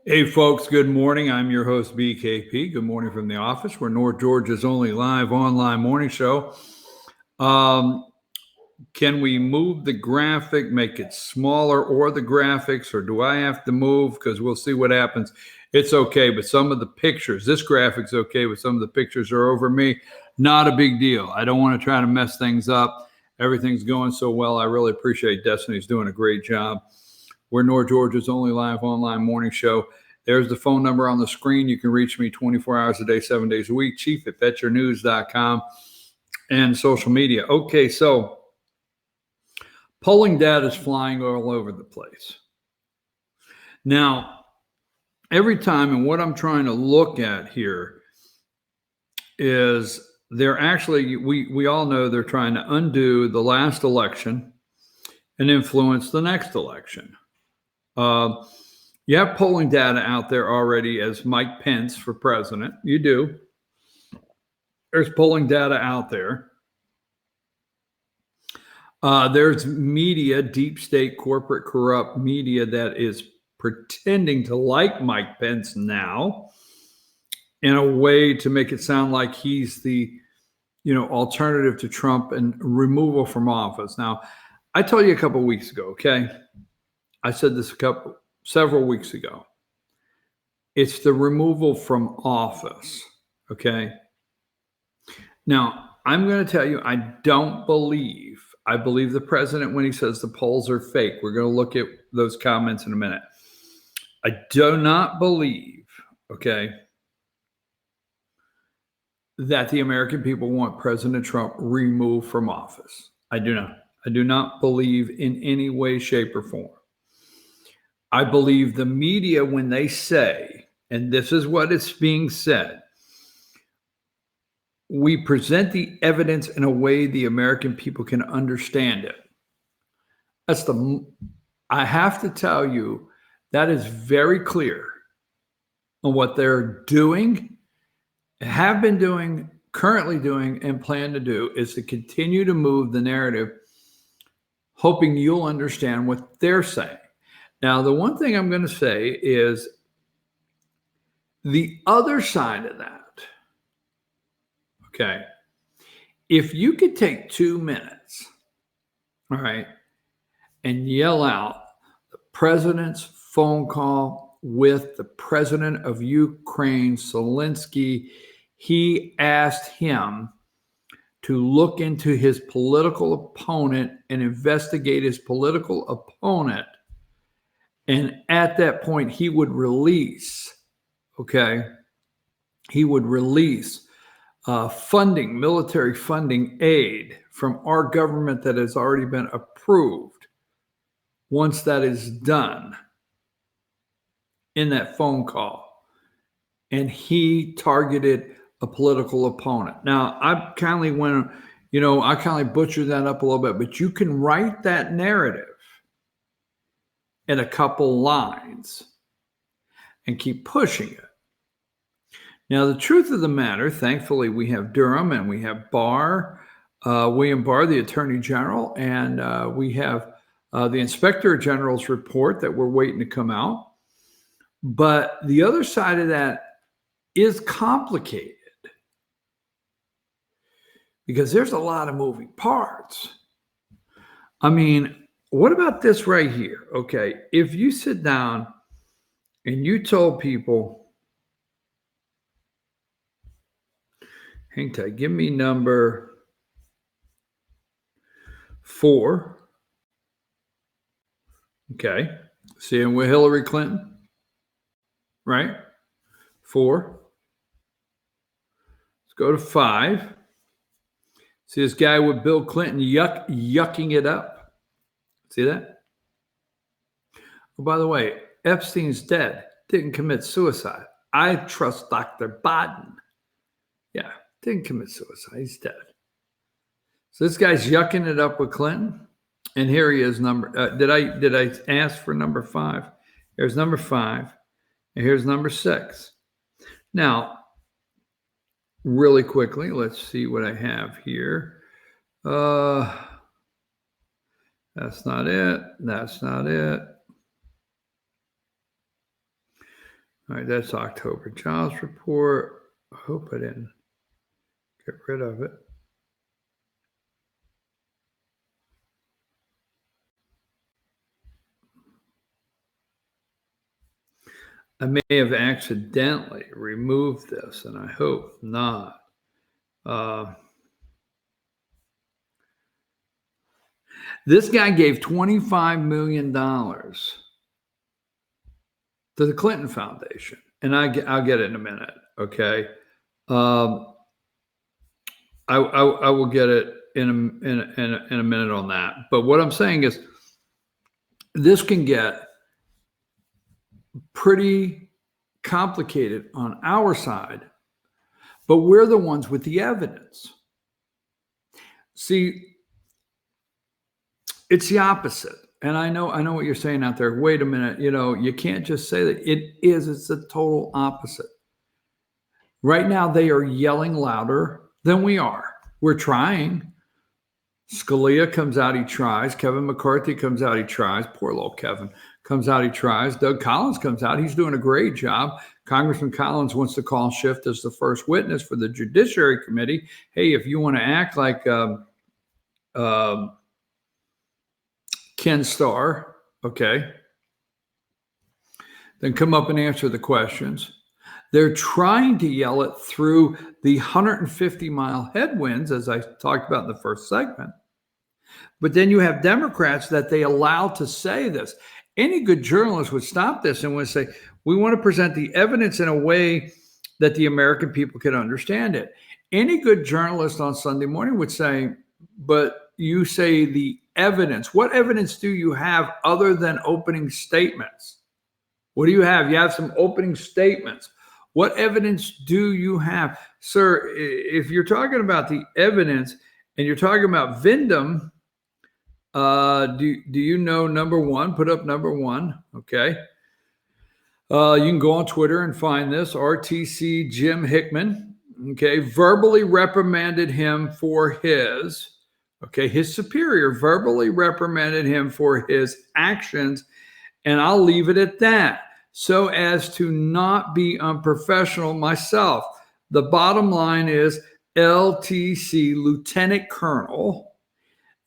Hey, folks, good morning. I'm your host, BKP. Good morning from the office. We're North Georgia's only live online morning show. Can we move the graphic, make it smaller, or the graphics, or do I have to move? Because we'll see what happens. It's okay, but some of the pictures, this graphic's okay, but some of the pictures are over me. Not a big deal. I don't want to try to mess things up. Everything's going so well. I really appreciate Destiny's doing a great job. We're North Georgia's only live online morning show. There's the phone number on the screen. You can reach me 24 hours a day, 7 days a week. Chief@betyournews.com and social media. Okay, so polling data is flying all over the place. Now, every time, and what I'm trying to look at here is they're actually, we all know they're trying to undo the last election and influence the next election. You have polling data out there already as Mike Pence for president. You do. There's polling data out there. There's media, deep state, corporate, corrupt media that is pretending to like Mike Pence now in a way to make it sound like he's the, alternative to Trump and removal from office. Now, I told you a couple of weeks ago, okay? I said this several weeks ago. It's the removal from office, okay? Now, I'm going to tell you, I believe the president when he says the polls are fake. We're going to look at those comments in a minute. I do not believe, okay, that the American people want President Trump removed from office. I do not. I do not believe in any way, shape, or form. I believe the media when they say, and this is what is being said, we present the evidence in a way the American people can understand it. I have to tell you, that is very clear on what they're doing, have been doing, currently doing, and plan to do is to continue to move the narrative, hoping you'll understand what they're saying. Now, the one thing I'm going to say is the other side of that, okay, if you could take 2 minutes, all right, and yell out the president's phone call with the president of Ukraine, Zelensky, he asked him to look into his political opponent and investigate his political opponent. And at that point, he would release, funding, military funding aid from our government that has already been approved. Once that is done in that phone call, and he targeted a political opponent. Now, I kindly butchered that up a little bit, but you can write that narrative in a couple lines and keep pushing it. Now, the truth of the matter, thankfully, we have Durham and we have Barr, William Barr, the Attorney General, and we have the Inspector General's report that we're waiting to come out. But the other side of that is complicated because there's a lot of moving parts. I mean, what about this right here? Okay, if you sit down and you told people, hang tight, give me number 4. Okay, seeing with Hillary Clinton, right? 4. Let's go to 5. See this guy with Bill Clinton yucking it up. See that? Oh, by the way, Epstein's dead. Didn't commit suicide. I trust Dr. Biden. Yeah, didn't commit suicide. He's dead. So this guy's yucking it up with Clinton. And here he is. Did I ask for number 5? Here's number 5. And here's number 6. Now, really quickly, let's see what I have here. That's not it. That's not it. All right, that's October jobs report. I hope I didn't get rid of it. I may have accidentally removed this, and I hope not. This guy gave $25 million to the Clinton Foundation, and I'll get it in a minute. Okay, I will get it in a minute on that. But what I'm saying is, this can get pretty complicated on our side, but we're the ones with the evidence. See, it's the opposite. And I know what you're saying out there. Wait a minute, you can't just say that. It's the total opposite. Right now, they are yelling louder than we are. We're trying. Scalia comes out, he tries. Kevin McCarthy comes out, he tries. Poor little Kevin comes out, he tries. Doug Collins comes out, he's doing a great job. Congressman Collins wants to call Schiff as the first witness for the Judiciary Committee. Hey, if you want to act like Ken Starr, okay, then come up and answer the questions. They're trying to yell it through the 150-mile headwinds, as I talked about in the first segment. But then you have Democrats that they allow to say this. Any good journalist would stop this and would say, we want to present the evidence in a way that the American people can understand it. Any good journalist on Sunday morning would say, but you say the evidence. What evidence do you have other than opening statements? What do you have? You have some opening statements. What evidence do you have? Sir, if you're talking about the evidence and you're talking about Vindom, do you know number one? Put up number one, okay? You can go on Twitter and find this. RTC Jim Hickman, okay, verbally reprimanded him for his superior verbally reprimanded him for his actions, and I'll leave it at that, so as to not be unprofessional myself. The bottom line is LTC Lieutenant Colonel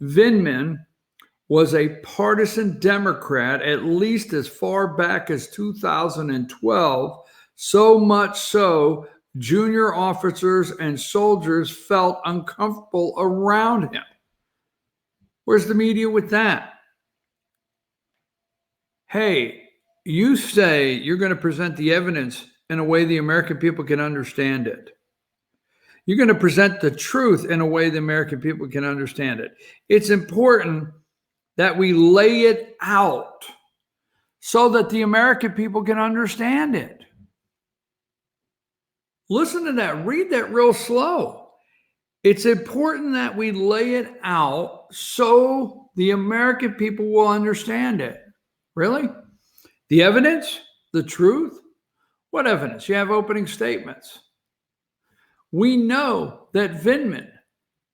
Vindman was a partisan Democrat at least as far back as 2012, so much so junior officers and soldiers felt uncomfortable around him. Where's the media with that? Hey, you say you're going to present the evidence in a way the American people can understand it. You're going to present the truth in a way the American people can understand it. It's important that we lay it out so that the American people can understand it. Listen to that. Read that real slow. It's important that we lay it out so the American people will understand it. Really? The evidence? The truth? What evidence? You have opening statements. We know that Vindman,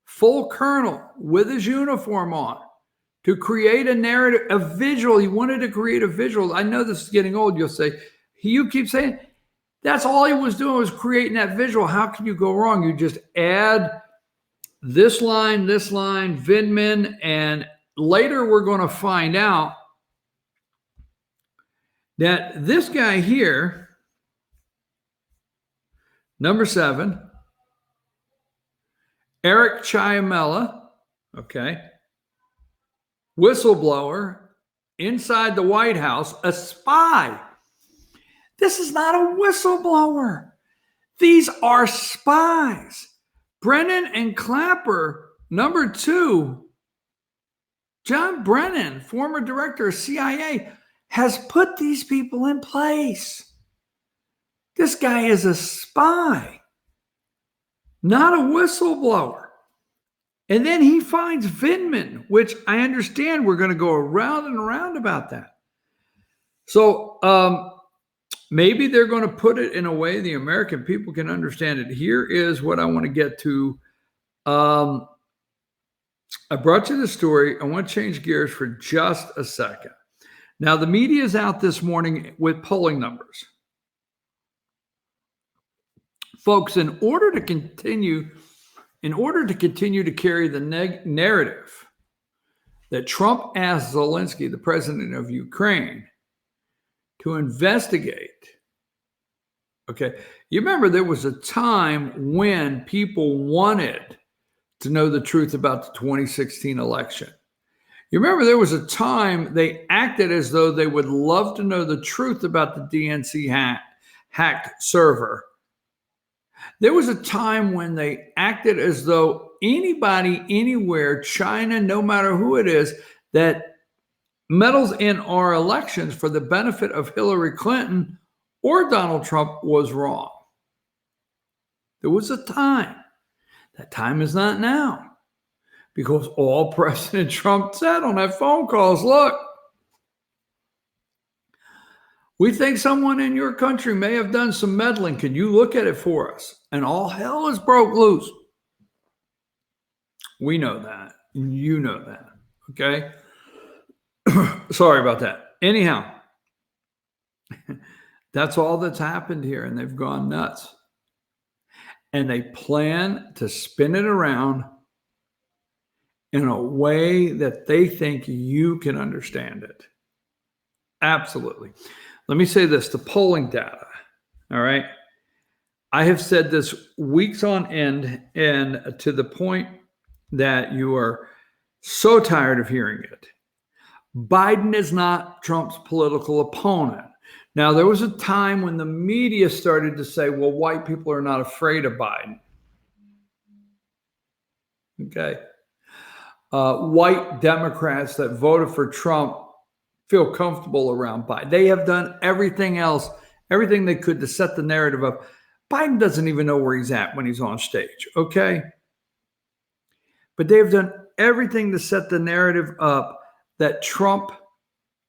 full colonel with his uniform on, to create a narrative, a visual. He wanted to create a visual. I know this is getting old. You'll say, you keep saying, that's all he was doing was creating that visual. How can you go wrong? You just add this line, Vindman, and later we're going to find out that this guy here, number 7, Eric Chiamella, okay, whistleblower inside the White House, a spy. This is not a whistleblower. These are spies. Brennan and Clapper, number 2, John Brennan, former director of CIA, has put these people in place. This guy is a spy, not a whistleblower. And then he finds Vindman, which I understand we're going to go around and around about that. So maybe they're going to put it in a way the American people can understand it. Here is what I want to get to. I brought you the story. I want to change gears for just a second. Now, the media is out this morning with polling numbers. Folks, in order to continue to carry the narrative that Trump asked Zelensky, the president of Ukraine, to investigate. Okay, you remember there was a time when people wanted to know the truth about the 2016 election. You remember there was a time they acted as though they would love to know the truth about the DNC hacked server. There was a time when they acted as though anybody, anywhere, China, no matter who it is, that meddles in our elections for the benefit of Hillary Clinton or Donald Trump was wrong. There was a time. That time is not now. Because all President Trump said on that phone call is, look, we think someone in your country may have done some meddling. Can you look at it for us? And all hell is broke loose. We know that. You know that. Okay? Sorry about that. Anyhow, that's all that's happened here, and they've gone nuts. And they plan to spin it around in a way that they think you can understand it. Absolutely. Let me say this, the polling data, all right? I have said this weeks on end, and to the point that you are so tired of hearing it. Biden is not Trump's political opponent. Now, there was a time when the media started to say, well, white people are not afraid of Biden. Okay. White Democrats that voted for Trump feel comfortable around Biden. They have done everything else, everything they could to set the narrative up. Biden doesn't even know where he's at when he's on stage, okay? But they've done everything to set the narrative up that Trump,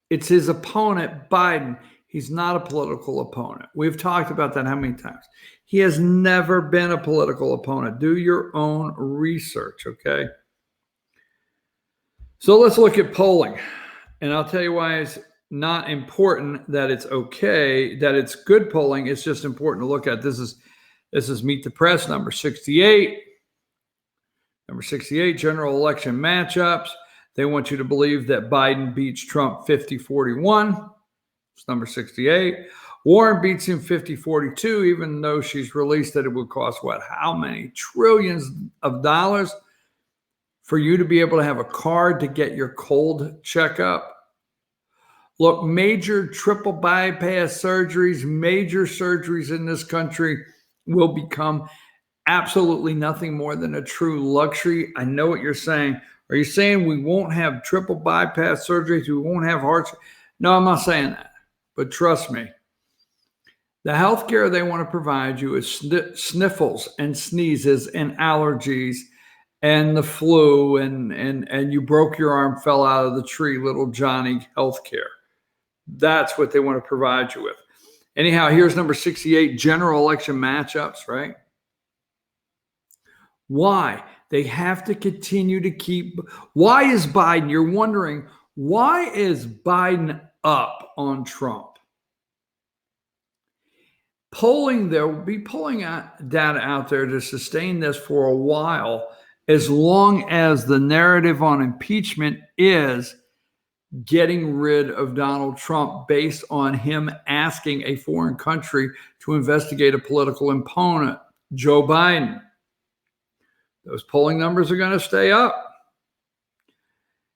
it's his opponent, Biden. He's not a political opponent. We've talked about that how many times? He has never been a political opponent. Do your own research, okay? So let's look at polling. And I'll tell you why it's not important that it's okay, that it's good polling. It's just important to look at. This is Meet the Press, number 68. Number 68, general election matchups. They want you to believe that Biden beats Trump 50-41. It's number 68. Warren beats him 50-42, even though she's released that it would cost, what, how many trillions of dollars for you to be able to have a card to get your cold checkup. Look, major triple bypass surgeries, major surgeries in this country will become absolutely nothing more than a true luxury. I know what you're saying. Are you saying we won't have triple bypass surgeries? We won't have heart surgery? No, I'm not saying that. But trust me, the healthcare they want to provide you is sniffles and sneezes and allergies and the flu and you broke your arm, fell out of the tree, little Johnny healthcare. That's what they want to provide you with. Anyhow, here's number 68, general election matchups, right? Why? They have to continue to keep. Why is Biden? You're wondering, why is Biden up on Trump? There will be polling data out there to sustain this for a while, as long as the narrative on impeachment is getting rid of Donald Trump based on him asking a foreign country to investigate a political opponent, Joe Biden. Those polling numbers are going to stay up.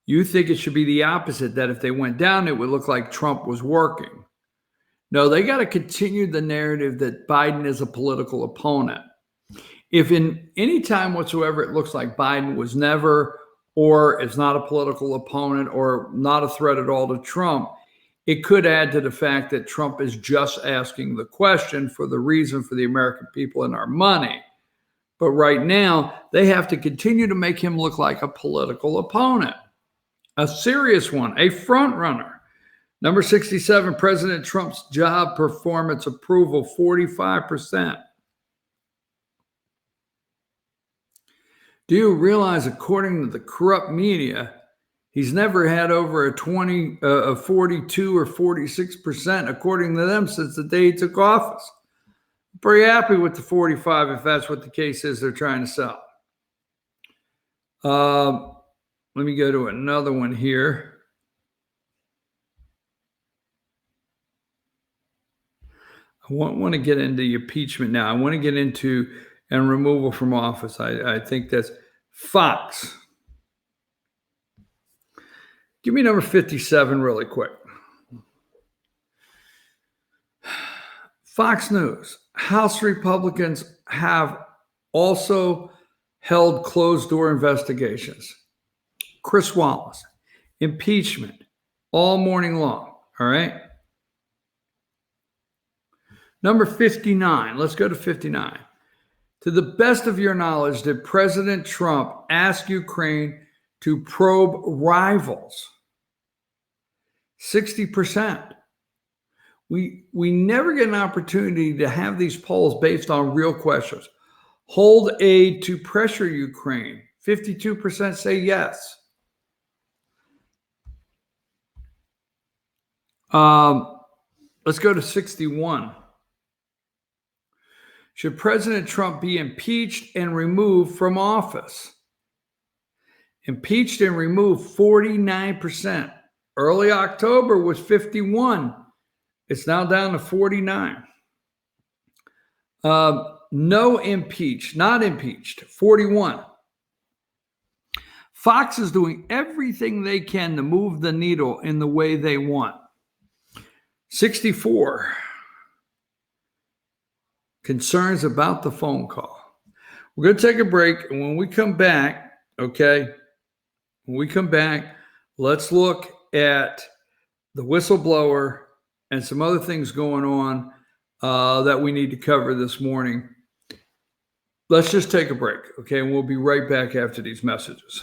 You think it should be the opposite, that if they went down, it would look like Trump was working. No, they got to continue the narrative that Biden is a political opponent. If in any time whatsoever it looks like Biden was never or is not a political opponent or not a threat at all to Trump, it could add to the fact that Trump is just asking the question for the reason for the American people and our money. But right now, they have to continue to make him look like a political opponent, a serious one, a front runner. Number 67, President Trump's job performance approval, 45%. Do you realize, according to the corrupt media, he's never had over a 42 or 46%, according to them, since the day he took office? Pretty happy with the 45 if that's what the case is they're trying to sell. Let me go to another one here. I want to get into the impeachment now. I want to get into and removal from office. I think that's Fox. Give me number 57 really quick. Fox News. House Republicans have also held closed-door investigations. Chris Wallace. Impeachment. All morning long. All right? Number 59. Let's go to 59. To the best of your knowledge, did President Trump ask Ukraine to probe rivals? 60%. We never get an opportunity to have these polls based on real questions. Hold aid to pressure Ukraine. 52% say yes. Let's go to 61. Should President Trump be impeached and removed from office? Impeached and removed, 49%. Early October was 51. It's now down to 49. No impeached, not impeached, 41. Fox is doing everything they can to move the needle in the way they want. 64. Concerns about the phone call. We're going to take a break, and when we come back, okay, when we come back, let's look at the whistleblower and some other things going on that we need to cover this morning. Let's just take a break, okay, and we'll be right back after these messages.